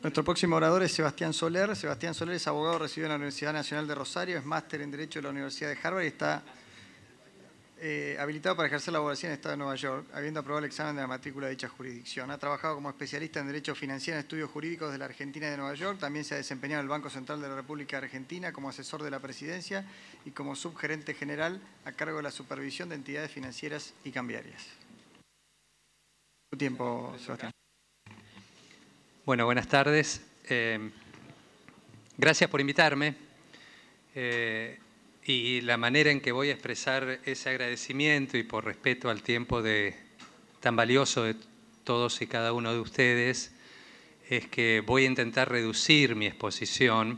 Nuestro próximo orador es Sebastián Soler. Sebastián Soler es abogado recibido en la Universidad Nacional de Rosario, es máster en Derecho de la Universidad de Harvard y está habilitado para ejercer la abogacía en el Estado de Nueva York, habiendo aprobado el examen de la matrícula de dicha jurisdicción. Ha trabajado como especialista en Derecho Financiero en estudios jurídicos de la Argentina y de Nueva York. También se ha desempeñado en el Banco Central de la República Argentina como asesor de la Presidencia y como subgerente general a cargo de la supervisión de entidades financieras y cambiarias. Tu tiempo, Sebastián. Bueno, buenas tardes. Gracias por invitarme. Y la manera en que voy a expresar ese agradecimiento y por respeto al tiempo tan valioso de todos y cada uno de ustedes es que voy a intentar reducir mi exposición.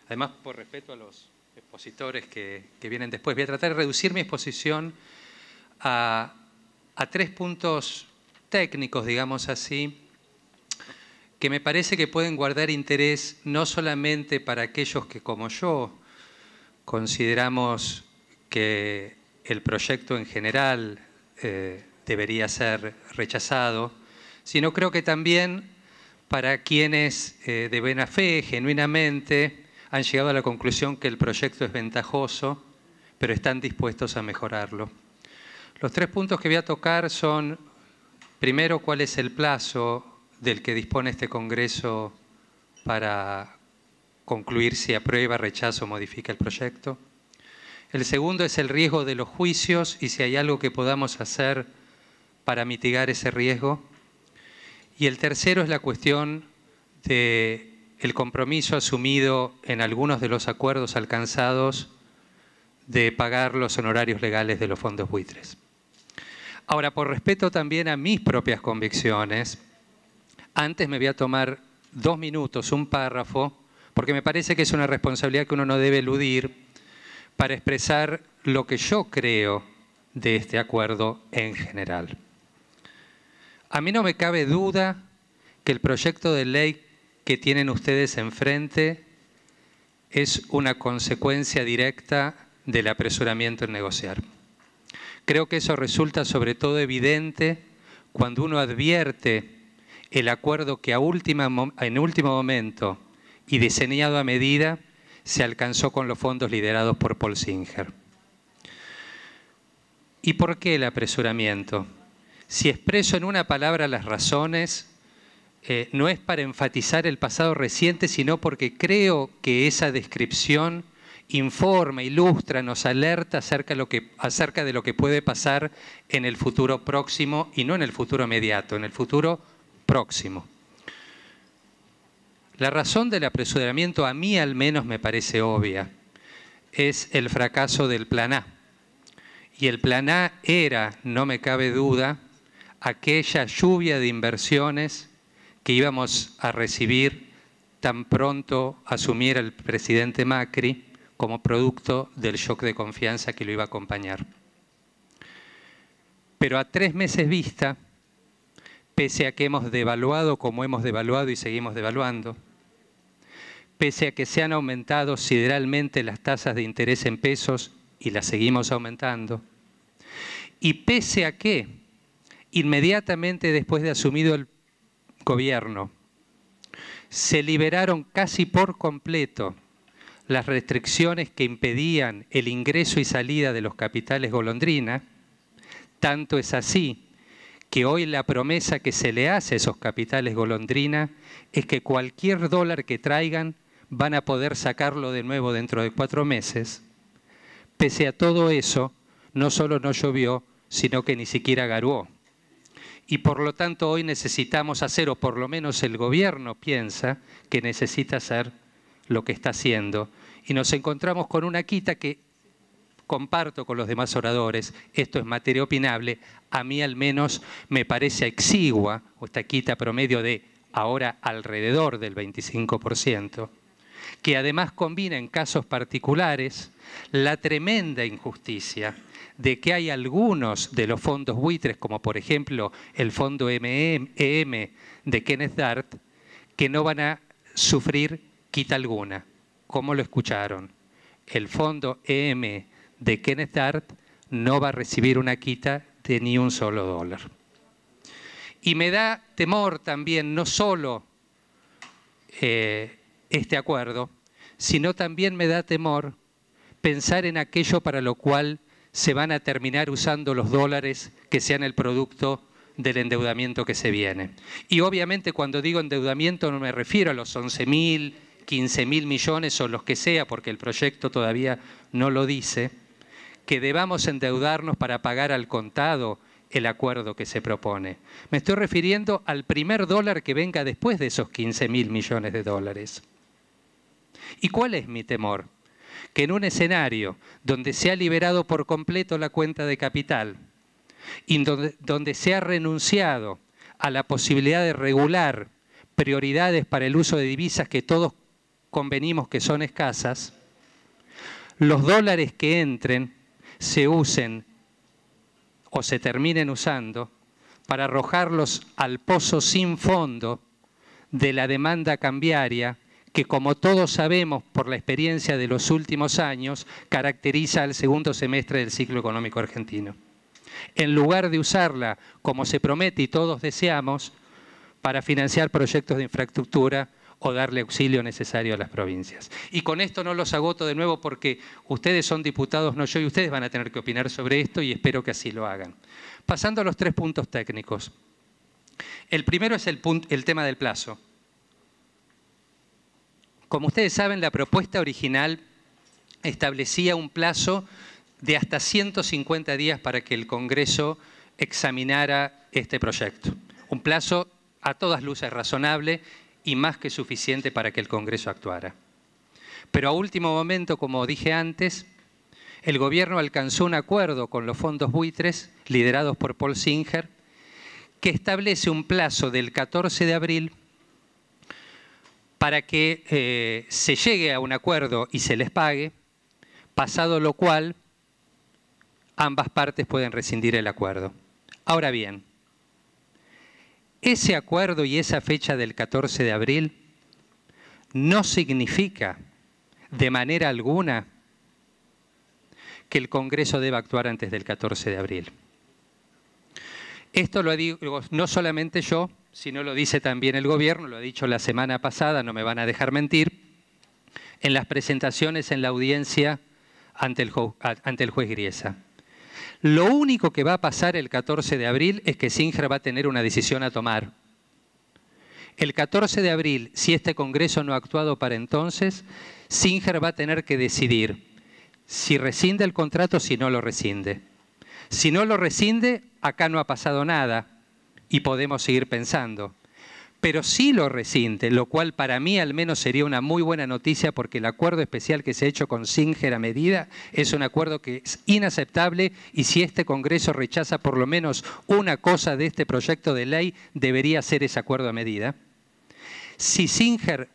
Además, por respeto a los expositores que vienen después, voy a tratar de reducir mi exposición a 3 puntos técnicos, digamos así, que me parece que pueden guardar interés no solamente para aquellos que, como yo, consideramos que el proyecto en general debería ser rechazado, sino creo que también para quienes de buena fe, genuinamente, han llegado a la conclusión que el proyecto es ventajoso, pero están dispuestos a mejorarlo. Los 3 puntos que voy a tocar son, primero, cuál es el plazo del que dispone este Congreso para concluir si aprueba, rechaza o modifica el proyecto. El segundo es el riesgo de los juicios y si hay algo que podamos hacer para mitigar ese riesgo. Y el tercero es la cuestión del compromiso asumido en algunos de los acuerdos alcanzados de pagar los honorarios legales de los fondos buitres. Ahora, por respeto también a mis propias convicciones, antes me voy a tomar 2 minutos, un párrafo, porque me parece que es una responsabilidad que uno no debe eludir para expresar lo que yo creo de este acuerdo en general. A mí no me cabe duda que el proyecto de ley que tienen ustedes enfrente es una consecuencia directa del apresuramiento en negociar. Creo que eso resulta sobre todo evidente cuando uno advierte el acuerdo que en último momento y diseñado a medida se alcanzó con los fondos liderados por Paul Singer. ¿Y por qué el apresuramiento? Si expreso en una palabra las razones, no es para enfatizar el pasado reciente, sino porque creo que esa descripción informa, ilustra, nos alerta acerca de lo que puede pasar en el futuro próximo y no en el futuro inmediato, en el futuro próximo. La razón del apresuramiento, a mí al menos me parece obvia, es el fracaso del Plan A. Y el Plan A era, no me cabe duda, aquella lluvia de inversiones que íbamos a recibir tan pronto asumiera el presidente Macri como producto del shock de confianza que lo iba a acompañar. Pero a 3 meses vista, pese a que hemos devaluado como hemos devaluado y seguimos devaluando, pese a que se han aumentado sideralmente las tasas de interés en pesos y las seguimos aumentando, y pese a que inmediatamente después de asumido el gobierno se liberaron casi por completo las restricciones que impedían el ingreso y salida de los capitales golondrina, tanto es así que hoy la promesa que se le hace a esos capitales golondrina es que cualquier dólar que traigan van a poder sacarlo de nuevo dentro de 4 meses. Pese a todo eso, no solo no llovió, sino que ni siquiera garuó. Y por lo tanto hoy necesitamos hacer, o por lo menos el gobierno piensa que necesita hacer lo que está haciendo. Y nos encontramos con una quita que comparto con los demás oradores, esto es materia opinable, a mí al menos me parece exigua, esta quita promedio de ahora alrededor del 25%, que además combina en casos particulares la tremenda injusticia de que hay algunos de los fondos buitres, como por ejemplo el fondo EM de Kenneth Dart, que no van a sufrir quita alguna. ¿Cómo lo escucharon? El fondo EM de Kenneth Dart no va a recibir una quita de ni un solo dólar. Y me da temor también, no solo este acuerdo, sino también me da temor pensar en aquello para lo cual se van a terminar usando los dólares que sean el producto del endeudamiento que se viene. Y obviamente cuando digo endeudamiento no me refiero a los 11.000, 15.000 millones o los que sea, porque el proyecto todavía no lo dice, que debamos endeudarnos para pagar al contado el acuerdo que se propone. Me estoy refiriendo al primer dólar que venga después de esos 15.000 millones de dólares. ¿Y cuál es mi temor? Que en un escenario donde se ha liberado por completo la cuenta de capital y donde se ha renunciado a la posibilidad de regular prioridades para el uso de divisas que todos convenimos que son escasas, los dólares que entren se usen o se terminen usando para arrojarlos al pozo sin fondo de la demanda cambiaria que, como todos sabemos por la experiencia de los últimos años, caracteriza al segundo semestre del ciclo económico argentino. En lugar de usarla, como se promete y todos deseamos, para financiar proyectos de infraestructura o darle auxilio necesario a las provincias. Y con esto no los agoto de nuevo porque ustedes son diputados, no yo, y ustedes van a tener que opinar sobre esto y espero que así lo hagan. Pasando a los 3 puntos técnicos. El primero es el tema del plazo. Como ustedes saben, la propuesta original establecía un plazo de hasta 150 días para que el Congreso examinara este proyecto. Un plazo a todas luces razonable y más que suficiente para que el Congreso actuara. Pero a último momento, como dije antes, el Gobierno alcanzó un acuerdo con los fondos buitres, liderados por Paul Singer, que establece un plazo del 14 de abril para que se llegue a un acuerdo y se les pague, pasado lo cual ambas partes pueden rescindir el acuerdo. Ahora bien, ese acuerdo y esa fecha del 14 de abril no significa de manera alguna que el Congreso deba actuar antes del 14 de abril. Esto lo digo no solamente yo, sino lo dice también el Gobierno, lo ha dicho la semana pasada, no me van a dejar mentir, en las presentaciones en la audiencia ante el juez Griesa. Lo único que va a pasar el 14 de abril es que Singer va a tener una decisión a tomar. El 14 de abril, si este Congreso no ha actuado para entonces, Singer va a tener que decidir si rescinde el contrato o si no lo rescinde. Si no lo rescinde, acá no ha pasado nada y podemos seguir pensando. Pero si lo rescinde, lo cual para mí al menos sería una muy buena noticia porque el acuerdo especial que se ha hecho con Singer a medida es un acuerdo que es inaceptable y si este Congreso rechaza por lo menos una cosa de este proyecto de ley, debería ser ese acuerdo a medida. Si Singer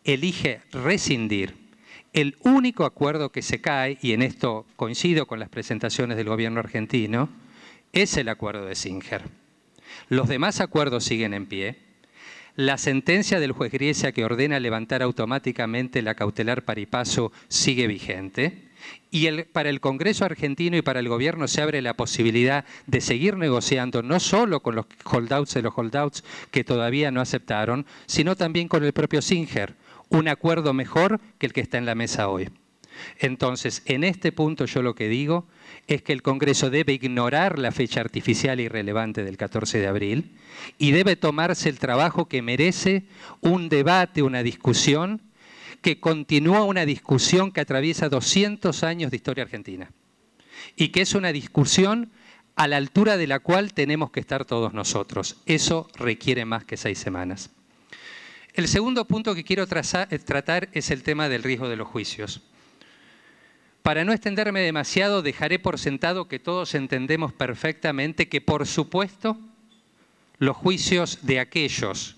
elige rescindir, el único acuerdo que se cae, y en esto coincido con las presentaciones del Gobierno argentino, es el acuerdo de Singer. Los demás acuerdos siguen en pie. La sentencia del juez Griesa que ordena levantar automáticamente la cautelar paripaso sigue vigente. Y para el Congreso argentino y para el Gobierno se abre la posibilidad de seguir negociando no solo con los holdouts de los holdouts que todavía no aceptaron, sino también con el propio Singer. Un acuerdo mejor que el que está en la mesa hoy. Entonces, en este punto yo lo que digo es que el Congreso debe ignorar la fecha artificial irrelevante del 14 de abril y debe tomarse el trabajo que merece un debate, una discusión, que continúa una discusión que atraviesa 200 años de historia argentina y que es una discusión a la altura de la cual tenemos que estar todos nosotros. Eso requiere más que 6 semanas. El segundo punto que quiero tratar es el tema del riesgo de los juicios. Para no extenderme demasiado, dejaré por sentado que todos entendemos perfectamente que, por supuesto, los juicios de aquellos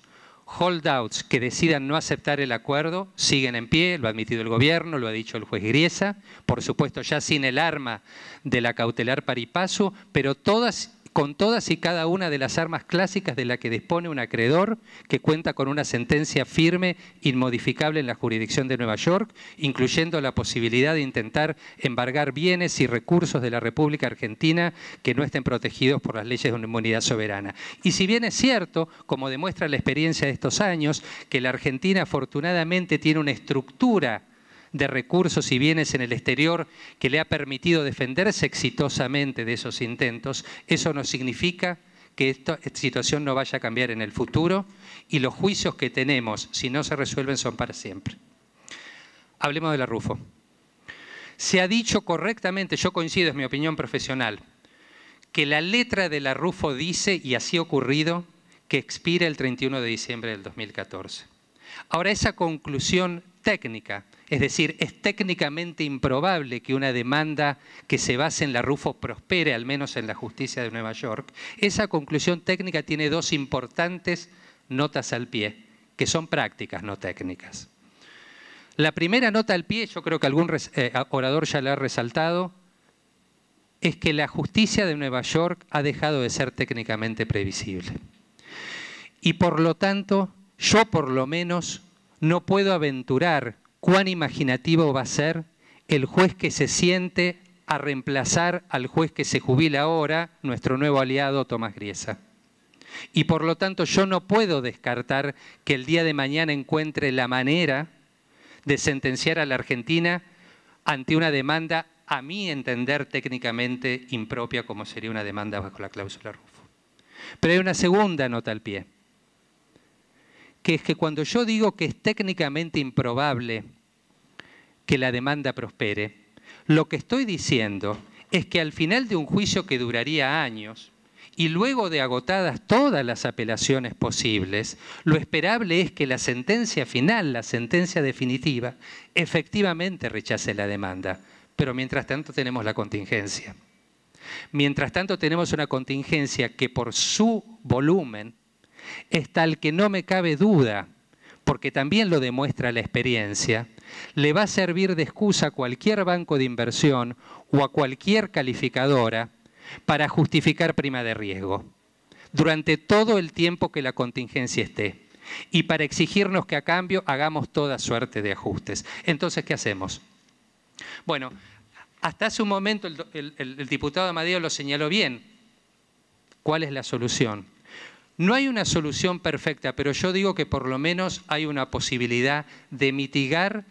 holdouts que decidan no aceptar el acuerdo siguen en pie, lo ha admitido el Gobierno, lo ha dicho el juez Griesa, por supuesto ya sin el arma de la cautelar paripaso, pero todas con todas y cada una de las armas clásicas de las que dispone un acreedor que cuenta con una sentencia firme, inmodificable en la jurisdicción de Nueva York, incluyendo la posibilidad de intentar embargar bienes y recursos de la República Argentina que no estén protegidos por las leyes de una inmunidad soberana. Y si bien es cierto, como demuestra la experiencia de estos años, que la Argentina afortunadamente tiene una estructura de recursos y bienes en el exterior que le ha permitido defenderse exitosamente de esos intentos, eso no significa que esta situación no vaya a cambiar en el futuro y los juicios que tenemos, si no se resuelven, son para siempre. Hablemos de la Rufo. Se ha dicho correctamente, yo coincido, es mi opinión profesional, que la letra de la Rufo dice, y así ha ocurrido, que expira el 31 de diciembre del 2014. Ahora, esa conclusión técnica, es decir, es técnicamente improbable que una demanda que se base en la Rufo prospere, al menos en la justicia de Nueva York. Esa conclusión técnica tiene dos importantes notas al pie, que son prácticas, no técnicas. La primera nota al pie, yo creo que algún orador ya la ha resaltado, es que la justicia de Nueva York ha dejado de ser técnicamente previsible. Y por lo tanto, yo por lo menos no puedo aventurar cuán imaginativo va a ser el juez que se siente a reemplazar al juez que se jubila ahora, nuestro nuevo aliado Tomás Griesa. Y por lo tanto yo no puedo descartar que el día de mañana encuentre la manera de sentenciar a la Argentina ante una demanda, a mi entender, técnicamente impropia, como sería una demanda bajo la cláusula Rufo. Pero hay una segunda nota al pie, que es que cuando yo digo que es técnicamente improbable que la demanda prospere, lo que estoy diciendo es que al final de un juicio que duraría años y luego de agotadas todas las apelaciones posibles, lo esperable es que la sentencia final, la sentencia definitiva, efectivamente rechace la demanda. Pero mientras tanto tenemos la contingencia. Mientras tanto tenemos una contingencia que por su volumen es tal que no me cabe duda, porque también lo demuestra la experiencia, le va a servir de excusa a cualquier banco de inversión o a cualquier calificadora para justificar prima de riesgo durante todo el tiempo que la contingencia esté y para exigirnos que a cambio hagamos toda suerte de ajustes. Entonces, ¿qué hacemos? Bueno, hasta hace un momento el diputado Amadeo lo señaló bien. ¿Cuál es la solución? No hay una solución perfecta, pero yo digo que por lo menos hay una posibilidad de mitigar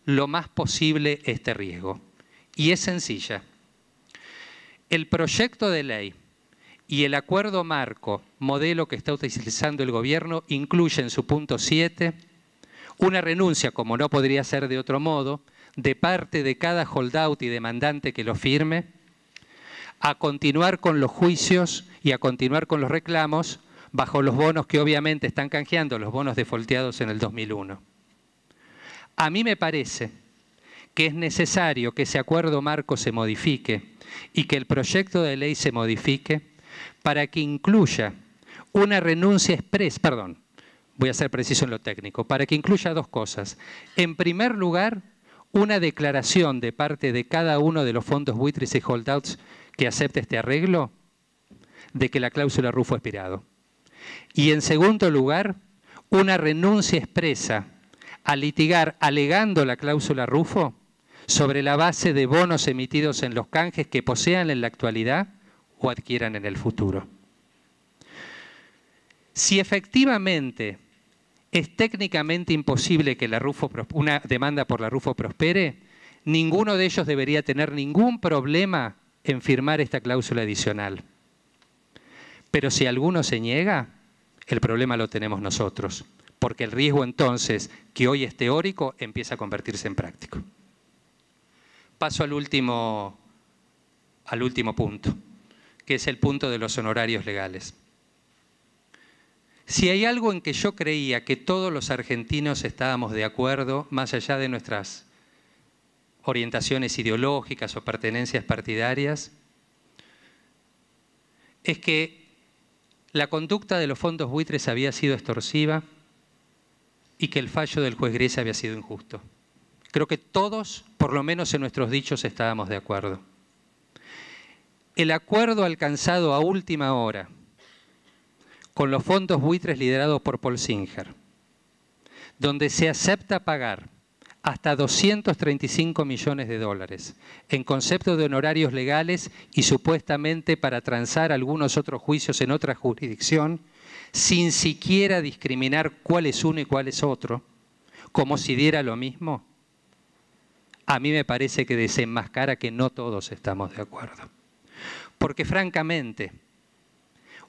lo más posible este riesgo. Y es sencilla. El proyecto de ley y el acuerdo marco, modelo que está utilizando el gobierno, incluye en su punto 7 una renuncia, como no podría ser de otro modo, de parte de cada holdout y demandante que lo firme, a continuar con los juicios y a continuar con los reclamos bajo los bonos que obviamente están canjeando, los bonos defaulteados en el 2001. A mí me parece que es necesario que ese acuerdo marco se modifique y que el proyecto de ley se modifique para que incluya una renuncia expresa, voy a ser preciso en lo técnico, para que incluya dos cosas. En primer lugar, una declaración de parte de cada uno de los fondos buitres y holdouts que acepte este arreglo de que la cláusula Rufo ha expirado. Y en segundo lugar, una renuncia expresa a litigar alegando la cláusula Rufo sobre la base de bonos emitidos en los canjes que posean en la actualidad o adquieran en el futuro. Si efectivamente es técnicamente imposible que una demanda por la Rufo prospere, ninguno de ellos debería tener ningún problema en firmar esta cláusula adicional. Pero si alguno se niega, el problema lo tenemos nosotros, porque el riesgo entonces, que hoy es teórico, empieza a convertirse en práctico. Paso al último punto, que es el punto de los honorarios legales. Si hay algo en que yo creía que todos los argentinos estábamos de acuerdo, más allá de nuestras orientaciones ideológicas o pertenencias partidarias, es que la conducta de los fondos buitres había sido extorsiva y que el fallo del juez Griesa había sido injusto. Creo que todos, por lo menos en nuestros dichos, estábamos de acuerdo. El acuerdo alcanzado a última hora con los fondos buitres liderados por Paul Singer, donde se acepta pagar hasta 235 millones de dólares en concepto de honorarios legales y supuestamente para transar algunos otros juicios en otra jurisdicción, sin siquiera discriminar cuál es uno y cuál es otro, como si diera lo mismo, a mí me parece que desenmascara que no todos estamos de acuerdo. Porque francamente,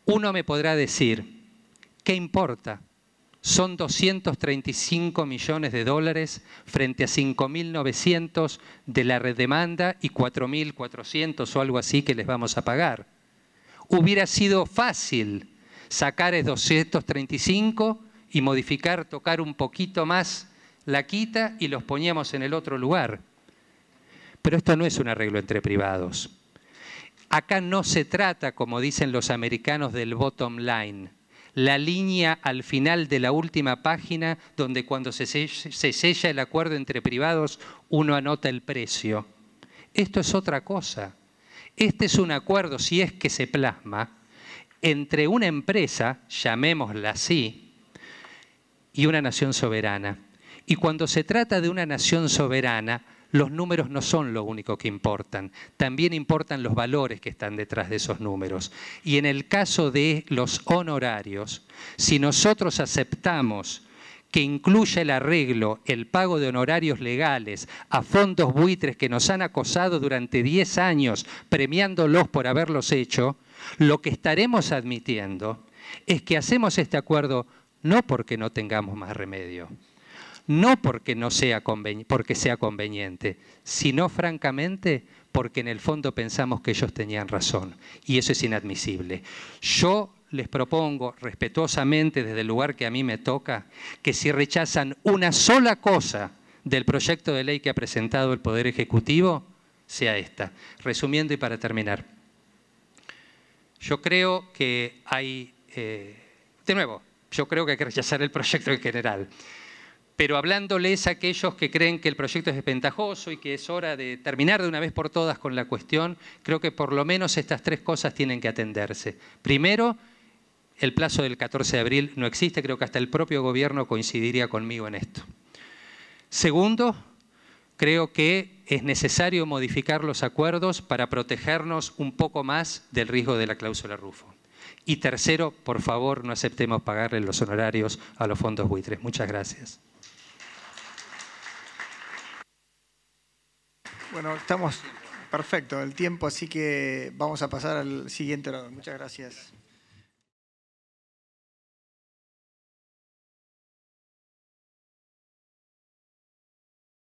uno me podrá decir, ¿qué importa? Son 235 millones de dólares frente a 5.900 de la redemanda y 4.400 o algo así que les vamos a pagar. Hubiera sido fácil sacar esos 235 y modificar, tocar un poquito más la quita y los poníamos en el otro lugar. Pero esto no es un arreglo entre privados. Acá no se trata, como dicen los americanos, del bottom line. La línea al final de la última página donde cuando se sella el acuerdo entre privados uno anota el precio. Esto es otra cosa. Este es un acuerdo, si es que se plasma, entre una empresa, llamémosla así, y una nación soberana. Y cuando se trata de una nación soberana, los números no son lo único que importan, también importan los valores que están detrás de esos números. Y en el caso de los honorarios, si nosotros aceptamos que incluya el arreglo, el pago de honorarios legales a fondos buitres que nos han acosado durante 10 años, premiándolos por haberlos hecho, lo que estaremos admitiendo es que hacemos este acuerdo no porque no tengamos más remedio, no porque sea conveniente, sino francamente porque en el fondo pensamos que ellos tenían razón y eso es inadmisible. Yo les propongo respetuosamente desde el lugar que a mí me toca que si rechazan una sola cosa del proyecto de ley que ha presentado el Poder Ejecutivo, sea esta. Resumiendo y para terminar, yo creo que hay, yo creo que hay que rechazar el proyecto en general. Pero hablándoles a aquellos que creen que el proyecto es desventajoso y que es hora de terminar de una vez por todas con la cuestión, creo que por lo menos estas 3 cosas tienen que atenderse. Primero, el plazo del 14 de abril no existe, creo que hasta el propio gobierno coincidiría conmigo en esto. Segundo, creo que es necesario modificar los acuerdos para protegernos un poco más del riesgo de la cláusula Rufo. Y tercero, por favor, no aceptemos pagarle los honorarios a los fondos buitres. Muchas gracias. Bueno, estamos perfecto el tiempo, así que vamos a pasar al siguiente orador. Muchas gracias.